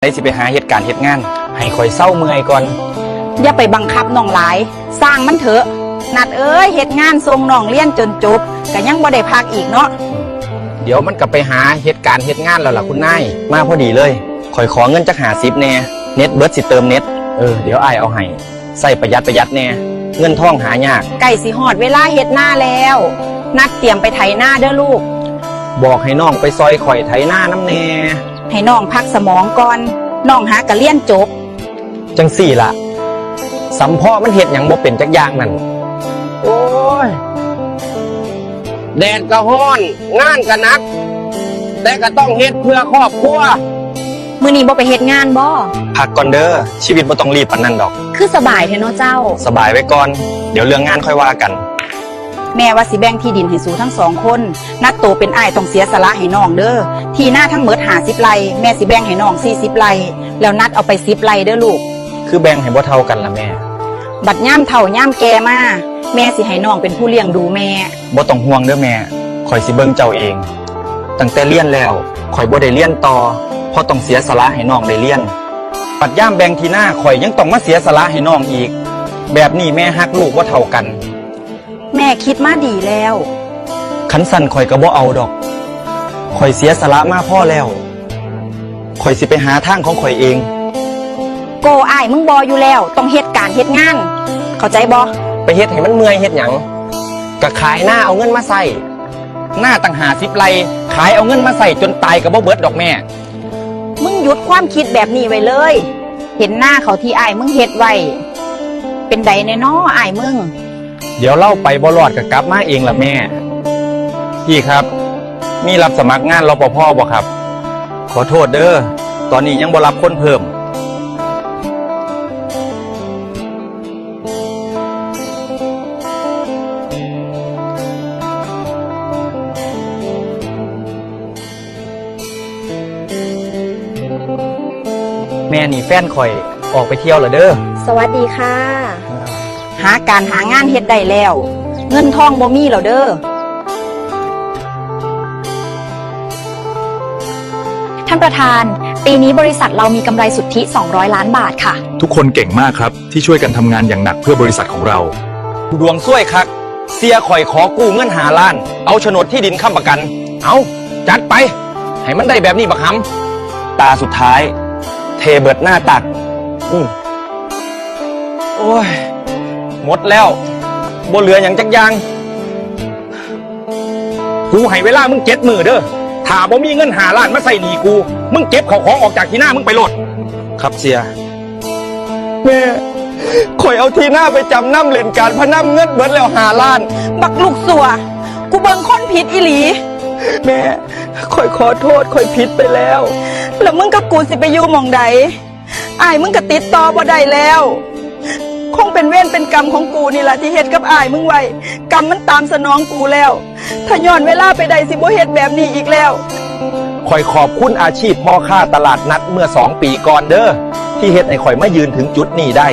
ได้สิไปหาเหตุการณ์เหตุงานให้คอยเศร้าเมื่อยก่อนอย่าไปบังคับน้องหลายสร้างมันเถอะนัดเอ้ยเหตุงานส่งน้องเรียนจนจบก็ยังบ่ได้พักอีกเนาะเดี๋ยวมันก็ไปหาเหตุการณ์เหตุงานแล้วล่ะคุณนายมาพอดีเลยคอยขอเงินจัก50แน่เน็ตเบิร์ดสิเติมเน็ตเดี๋ยวอ้ายเอาให้ใส่ประหยัดแน่เงินทองหายากใกล้สิฮอดเวลาเฮ็ดหน้าแล้วนัดเตรียมไปไถหน้าเด้อลูกบอกให้น้องไปซอยข่อยไถหน้าน้ำแน่ให้น้องพักสมองก่อนน้องหากะเรียนจบจังสี่ล่ะสำพ่อมันเฮ็ดหยังบ่เป็นจักอย่างนั่นโอ้ยแดดก็ร้อนงานก็หนักแต่ก็ต้องเฮ็ดเพื่อครอบครัวมื้อนี้บ่ไปเฮ็ดงานบ่พักก่อนเด้อชีวิตบ่ต้องรีบปานนั้นดอกคือสบายแท้เนาะเจ้าสบายไว้ก่อนเดี๋ยวเรื่องงานค่อยว่ากันแม่ว่าสิแบ่งที่ดินให้สูทั้ง2คนนัดโตเป็นอ้ายต้องเสียสละให้น้องเด้อที่หน้าทั้งหมด50ไร่แม่สิแบ่งให้น้อง40ไร่แล้วนัดเอาไป10ไร่เด้อลูกคือแบ่งให้บ่เท่ากันล่ะแม่บัดย่ามเฒ่าย่ามแก่มาแม่สิให้น้องเป็นผู้เลี้ยงดูแม่บ่ต้องห่วงเด้อแม่ข่อยสิเบิ่งเจ้าเองตั้งแต่เรียนแล้วข่อยบ่ได้เรียนต่อเพราะต้องเสียสละให้น้องได้เรียนปัดย่ามแบ่งที่หน้าข่อยยังต้องมาเสียสละให้น้องอีกแบบนี้แม่ฮักลูกบ่เท่ากันแม่คิดมาดีแล้วคันสั่นข่อยก็บ่เอาดอกข่อยเสียสละมาพ่อแล้วข่อยสิไปหาทางของข่อยเองโกอ้ายมึงบ่อยู่แล้วต้องเฮ็ดการเฮ็ดงานเข้าใจบ่ไปเฮ็ดให้มันเมื่อยเฮ็ดหยังก็ขายหน้าเอาเงินมาใส่หน้าตั้ง50ไร่ขายเอาเงินมาใส่จนตายก็บ่เบิดดอกแม่มึงหยุดความคิดแบบนี้ไว้เลยเห็นหน้าเขาที่อ้ายมึงเฮ็ดไว้เป็นใดแน่น้ออ้ายมึงเดี๋ยวเล่าไปบ่รอดก็กลับมาเองล่ะแม่พี่ครับมีรับสมัครงานรปภ.บ่ครับขอโทษเด้อตอนนี้ยังบ่รับคนเพิ่มแม่นี่แฟนข่อยออกไปเที่ยวเหรอเด้อสวัสดีค่ะหาการหางานเฮ็ดได้แล้วเงินทองบ่มีแล้วเด้อท่านประธานปีนี้บริษัทเรามีกำไรสุทธิ200 ล้านบาทค่ะทุกคนเก่งมากครับที่ช่วยกันทำงานอย่างหนักเพื่อบริษัทของเราดวงซ้วยคักเสียข่อยขอกู้เงิน5 ล้านเอาโฉนดที่ดินค้ำประกันเอาจัดไปให้มันได้แบบนี้บักหำตาสุดท้ายเทเบิดหน้าตักโอ้ยหมดแล้วบ่เหลืออย่างจักอย่างกูให้เวลามึง7 มื้อเด้อถ้าบ่มีเงิน5 ล้านมาใส่หนี้กูมึงเก็บข้าวของออกจากที่หน้ามึงไปโลดครับเสียแม่ข่อยเอาที่หน้าไปจำนำเล่นการพนันเงินเบิดแล้ว5 ล้านบักลูกสัวกูเบิ่งคนผิดอีหลีแม่ข่อยขอโทษข่อยผิดไปแล้วแล้วมึงกับกูสิไปอยู่หม่องใดอ้ายมึงก็ติดต่อบ่ได้แล้วคงเป็นเวรเป็นกรรมของกูนี่แหละที่เฮ็ดกับอ้ายมึงไว้กรรมมันตามสนองกูแล้วถ้าย้อนเวลาไปได้สิบ่เฮ็ดแบบนี้อีกแล้วข่อยขอบคุณอาชีพพ่อค้าตลาดนัดเมื่อ2 ปีก่อนเด้อที่เฮ็ดให้ข่อยมายืนถึงจุดนี้ได้